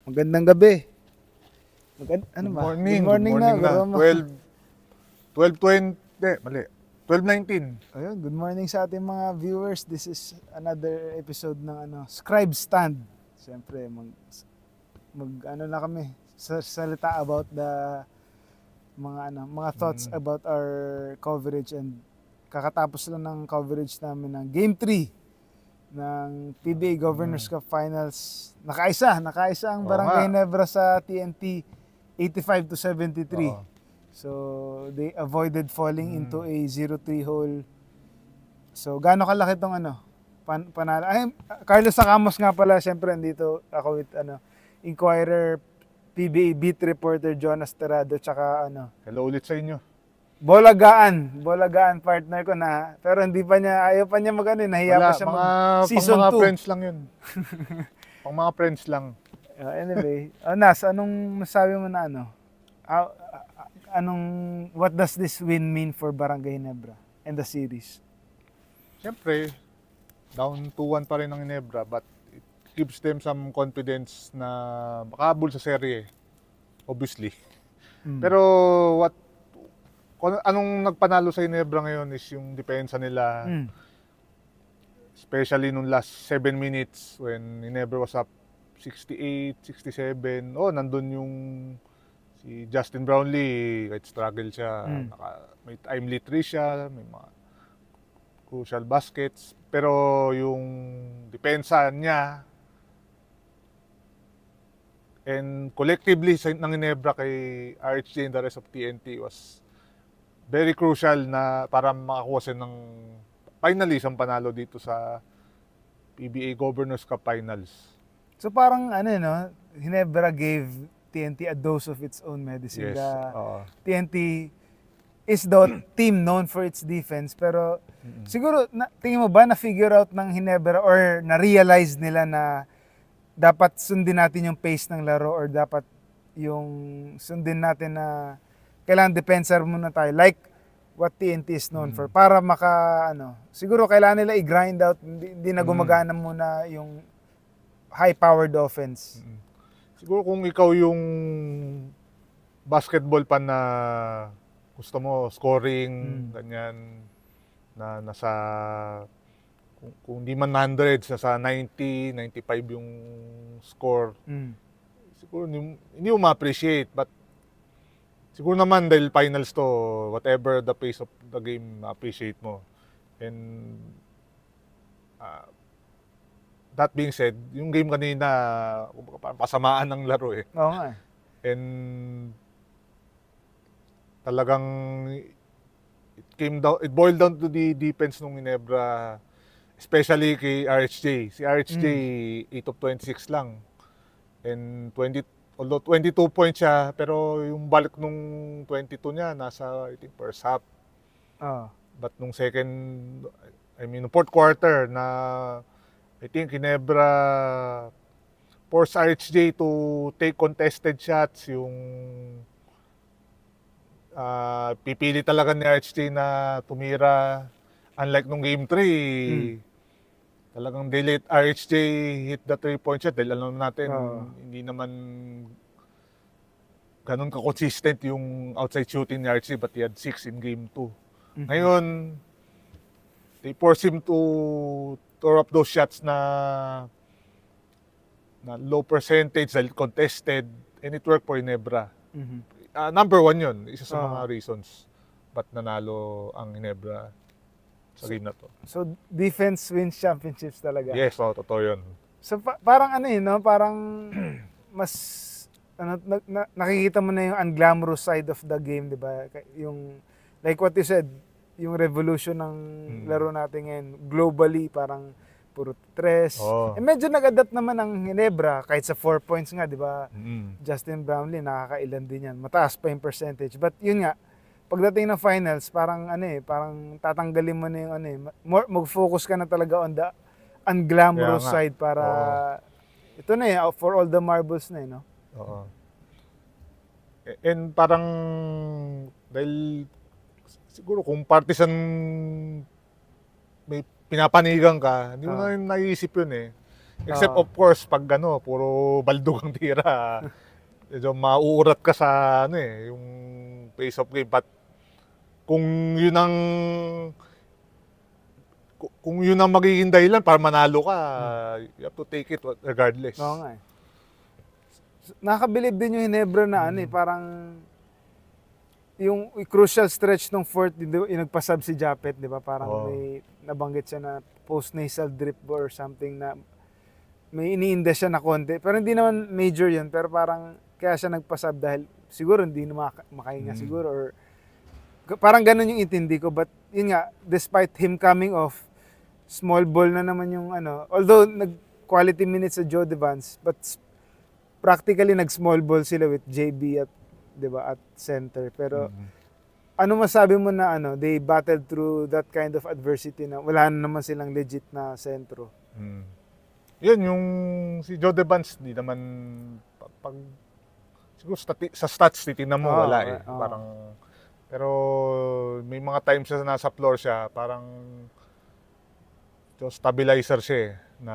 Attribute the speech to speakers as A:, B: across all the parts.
A: Magandang gabi. Ano ba?
B: Morning.
A: Good morning na.
B: 12:20, mali. 12:19.
A: Ayun, good morning sa ating mga viewers. This is another episode ng Scribe Stand. Siyempre, ano na kami, salita about the mga thoughts about our coverage, and kakatapos lang ng coverage namin ng Game 3 ng PBA Governors Cup Finals. Nakaisa ang Barangay Nebra sa TNT 85-73. So they avoided falling into a 0-3 hole. So gaano kalaki tong panalo. Ay, Carlos Sacamos nga pala, syempre andito ako with Inquirer PBA beat reporter Jonas Terrado, tsaka
B: Hello ulit sa inyo.
A: Bolagaan partner ko na, pero ayaw pa niya nahiya pa siya season 2.
B: Pang mga friends lang yun. Pang mga friends lang.
A: Anyway, Nas, anong masabi mo na what does this win mean for Barangay Nebra and the series?
B: Siyempre, down 2-1 pa rin ng Ginebra, but it gives them some confidence na makahabol sa serye, obviously. Pero anong nagpanalo sa Ginebra ngayon is yung depensa nila. Especially nung last 7 minutes when Ginebra was up 68, 67. Nandun yung si Justin Brownlee, kahit struggle siya, may timely three siya, may mga crucial baskets. Pero yung depensa niya and collectively ng Ginebra kay RHJ and the rest of TNT was very crucial na para makakuha siya ng finally isang panalo dito sa PBA Governors Cup Finals.
A: So parang Ginebra gave TNT a dose of its own medicine.
B: Yes.
A: TNT is the team known for its defense, pero siguro tingin mo ba na-figure out ng Ginebra or na-realize nila na dapat sundin natin yung pace ng laro, or dapat yung sundin natin na kailangan defensive muna tayo, like what TNT is known for, para siguro kailangan nila i-grind out, hindi na gumagana muna yung high-powered offense.
B: Siguro kung ikaw yung basketball fan na gusto mo scoring, ganyan, na nasa, kung di man 100, nasa 90, 95 yung score, siguro hindi mo ma-appreciate, but siguro naman dahil finals to, whatever the pace of the game, appreciate mo. And that being said, yung game kanina, pasamaan ng laro eh.
A: Oo nga.
B: And talagang it boiled down to the defense ng Ginebra, especially kay RHJ. Si RHJ, 8 of 26 lang. And although 22 points siya, pero yung balik nung 22 niya, nasa, I think, first half. But nung fourth quarter na, I think Ginebra forced RHJ to take contested shots, yung pipili talaga ni RHJ na tumira. Unlike nung game 3, talagang they let RHJ hit the 3-point shot dahil alam natin, hindi naman ganun ka-consistent yung outside shooting ni RHJ, but he had 6 in game 2. Ngayon, they force him to throw up those shots na low percentage dahil contested, and it worked for Ginebra. Number 1 yun, isa sa mga reasons ba't nanalo ang Ginebra sa game na to. So
A: defense wins championships talaga.
B: Yes, totoo yun.
A: So parang parang mas nakikita mo na yung unglamorous side of the game, di ba? Yung like what you said, yung revolution ng laro natin ngayon globally, parang puro tres. Medyo nag-adapt naman ang Ginebra kahit sa 4 points nga, di ba? Justin Brownlee, nakakailan din yan. Mataas pa yung percentage. But yun nga, pagdating ng finals, parang parang tatanggalin mo na yung mag-focus ka na talaga on the unglamorous side para ito na for all the marbles na no?
B: And parang dahil siguro kung partisan may pinapanigan ka, hindi mo na naiisip yun eh. Except of course, pag puro baldog ang tira, medyo mauurat ka sa yung pace of game. But kung yun ang magiging dahilan para manalo ka, you have to take it regardless.
A: Oo nga eh. Nakakabilib din yung Hinebra na parang yung crucial stretch ng fourth, yung nagpasab si Japet, di ba? Parang may nabanggit siya na post-nasal drip or something na may iniinda siya na konti. Pero hindi naman major yun, pero parang kaya siya nagpasab dahil siguro hindi na makahinga siguro or parang ganun yung intindi ko. But yun nga, despite him coming off, small ball na naman yung although nag-quality minutes sa Joe Devance, but practically nag-small ball sila with JB at, 'di ba, at center. Pero ano masabi mo na they battled through that kind of adversity na wala na naman silang legit na sentro?
B: Yun, yung si Joe Devance, di naman pag siguro sa stats titingnan mo wala eh. Parang pero may mga times na nasa floor siya, parang stabilizer siya eh, na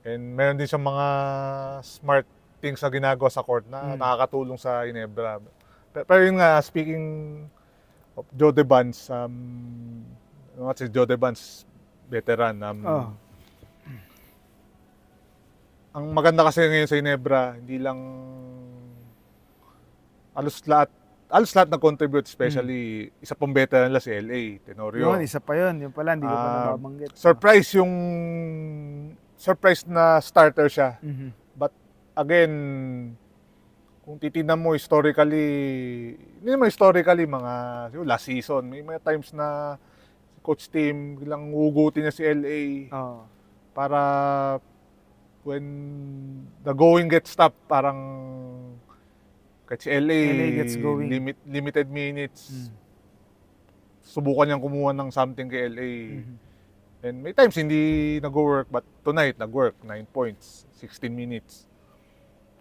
B: and meron din siyang mga smart things na ginagawa sa court na nakakatulong sa Hinebra. Pero yun nga, speaking of Joe Devance, si Joe Devance, veteran. Ang maganda kasi ngayon sa Hinebra, hindi lang alos lahat nag-contribute, especially isa pong veteran nila si LA, Tenorio.
A: Yun, isa pa yun. Yung pala, hindi ko pa nababanggit.
B: Surprise na starter siya. But again, kung titignan mo historically, hindi naman historically, last season, may mga times na coach team, bilang hugutin niya si LA para when the going gets tough, parang kahit si LA
A: gets going.
B: Limited minutes, subukan niyang kumuha ng something kay LA. And may times hindi nag-work, but tonight nag-work. 9 points, 16 minutes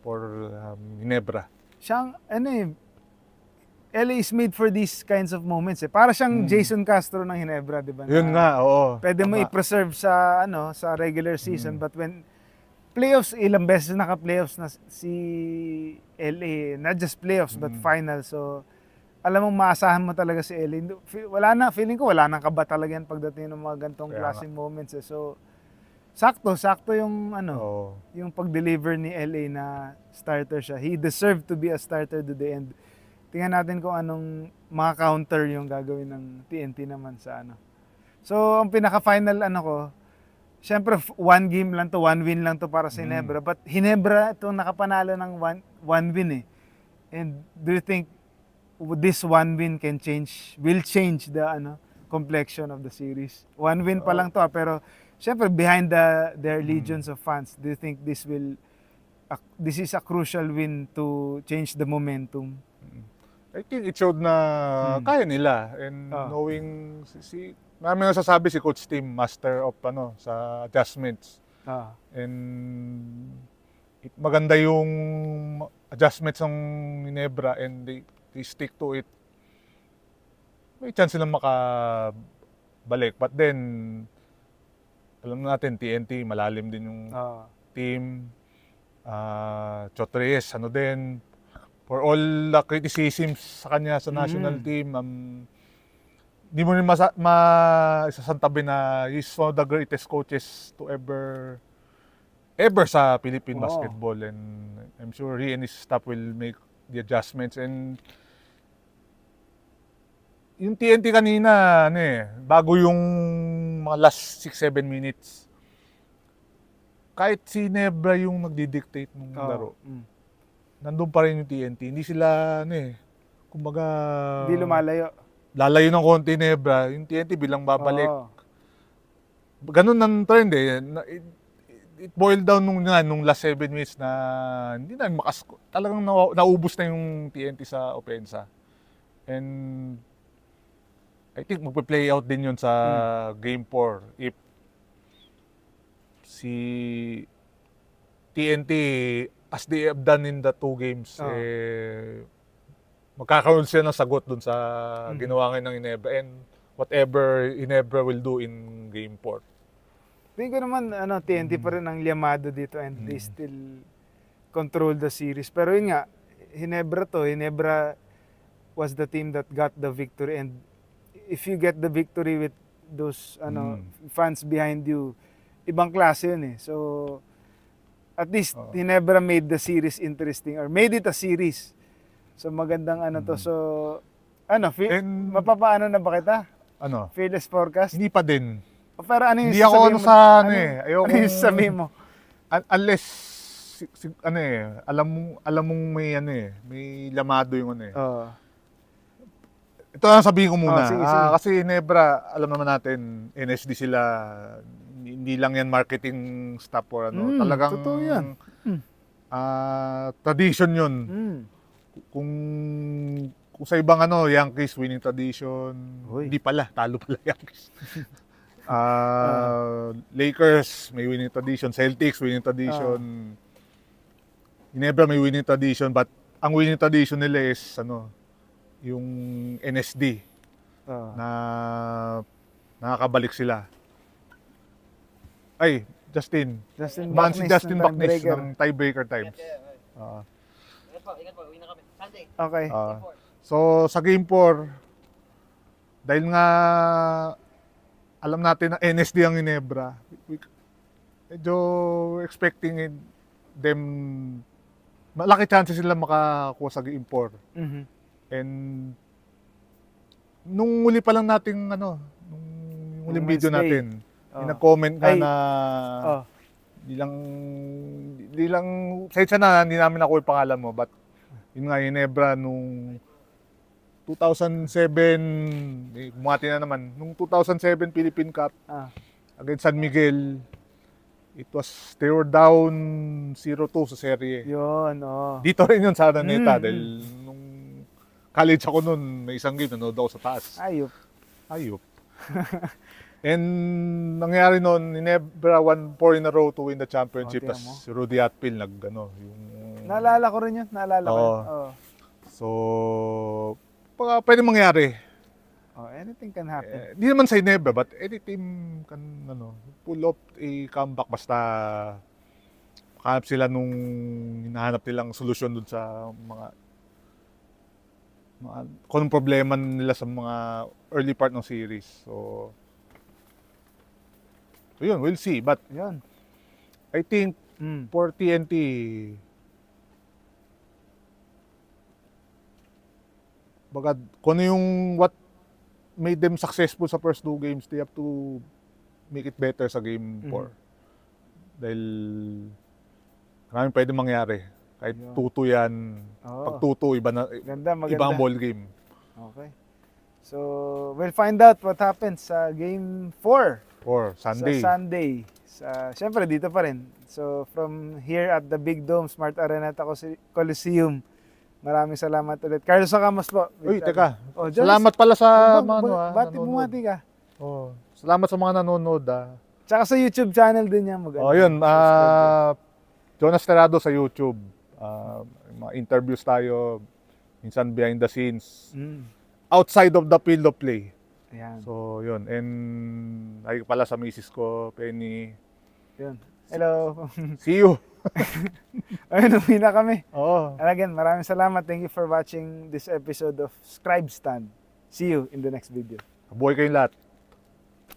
B: for Hinebra.
A: Siyang, LA is made for these kinds of moments eh. Para siyang Jason Castro ng Hinebra, di ba?
B: Yun nga, oo.
A: Pwede mo i-preserve sa, sa regular season, but when playoffs, ilang beses naka-playoffs na si LA, not just playoffs, but final. So, alam mong maasahan mo talaga si LA. Feeling ko wala nang kaba talaga yan pagdating ng mga gantong klaseng moments eh. So, sakto yung yung pag-deliver ni LA na starter siya. He deserved to be a starter today, and tingnan natin kung anong mga counter yung gagawin ng TNT naman sa So, ang pinaka-final ko, syempre one game lang to, one win lang to para sa Hinebra. But Hinebra itong nakapanalo ng one win eh. And do you think this one win will change the complexion of the series? One win pa lang to pero syempre behind their legions of fans, do you think this is a crucial win to change the momentum?
B: I think it showed na kaya nila, and knowing marami nasasabi si coach team master of sa adjustments. And maganda yung adjustments ng Hinebra, and they stick to it. May chance silang makabalik. But then, alam natin, TNT, malalim din yung team. Chotres, din. For all the criticisms sa kanya sa national team, hindi mo rin isasantabi na he's one of the greatest coaches to ever sa Philippine basketball. And I'm sure he and his staff will make the adjustments. And yung TNT kanina, bago yung mga last 6-7 minutes, kahit si Hinebra yung nagdi-dictate ng laro, nandun pa rin yung TNT. Hindi sila, kumbaga,
A: hindi lumalayo.
B: Lalayo ng konti Hinebra, yung TNT bilang babalik. Ganun ang trend eh. It boiled down nung last 7 minutes na hindi na talagang naubos na yung TNT sa opensa. And I think magpe-play out din yun sa Game 4 if si TNT, as they have done in the 2 games, magkakaroon sila ng sagot dun sa ginawa ngayon ng Hinebra and whatever Hinebra will do in Game 4.
A: Tingin ko naman, TNT pa rin ang liamado dito and they still control the series. Pero yun nga, Hinebra was the team that got the victory, and if you get the victory with those fans behind you, ibang klase yun eh. So, at least Hinebra made the series interesting or made it a series. So, magandang to. So, mapapaano na ba kita? Fearless forecast?
B: Hindi pa din.
A: Pero ano yung
B: hindi ako sa ayoko.
A: Ano yung sabihin mo?
B: Unless alam mong may may lamado yung Ito ang sabihin ko muna.
A: Sige.
B: Kasi Hinebra, alam naman natin, NSD sila, hindi lang yan marketing staff or talagang
A: totoo yan.
B: Tradition yun. Kung sa ibang Yankees winning tradition, hindi pala, talo pala Yankees. Lakers may winning tradition, Celtics winning tradition. Hinebra may winning tradition, but ang winning tradition nila is yung NSD na nakakabalik sila. Ay, Justin Baknis ng tiebreaker times.
C: Ingat po, uwi na kami. Sunday.
A: Okay.
B: So sa game 4, dahil nga alam natin na NSD ang Hinebra, medyo expecting them, malaki chances sila makakuha sa game 4. And nung muli pa lang nating nung muling video natin, nag-comment nga na hindi lang sa na hindi namin nakuha yung pangalan mo, but yun nga Hinebra nung 2007, bumati na naman, nung 2007 Philippine Cup against San Miguel, they were down 0-2 sa serye.
A: Yun,
B: Dito rin yun sa Araneta dahil nung college ako noon, may isang game, nanood ako sa taas. Ayop. And nangyari noon, Hinebra won 4 in a row to win the championship. Tapos si Rudy Atpil yung...
A: Naalala ko rin yun,
B: So, pwede mangyari.
A: Anything can happen.
B: Hindi naman sa Hinebra, but any team can pull up a comeback basta makahanap sila nung hinahanap nilang solusyon dun sa kung anong problema nila sa mga early part ng series. So yun, we'll see. But
A: yun,
B: I think for TNT, bagad, kung ano yung what made them successful sa first 2 games, they have to make it better sa game 4. Dahil maraming pwede mangyari. Kahit 2-2 yan, pag 2-2,
A: maganda.
B: Ibang ball game.
A: Okay. So, we'll find out what happens sa game 4.
B: Sunday.
A: Sa Sunday. Siyempre, dito pa rin. So, from here at the Big Dome, Smart Araneta Coliseum, maraming salamat ulit. Carlos Sacamos po.
B: Uy, teka. Salamat pala sa
A: bumati ka.
B: Salamat sa mga nanonood.
A: Tsaka sa YouTube channel din yan.
B: Yun. Jonas Terrado sa YouTube. Mga interviews tayo. Minsan behind the scenes. Outside of the field of play.
A: Ayan.
B: So, yun. And ay pala sa misis ko, Penny.
A: Yun. Hello.
B: See you.
A: Ayun, uwi na kami.
B: And
A: again, maraming salamat. Thank you for watching this episode of Scribe Stand. See you in the next video.
B: Kabuhay kayong lahat.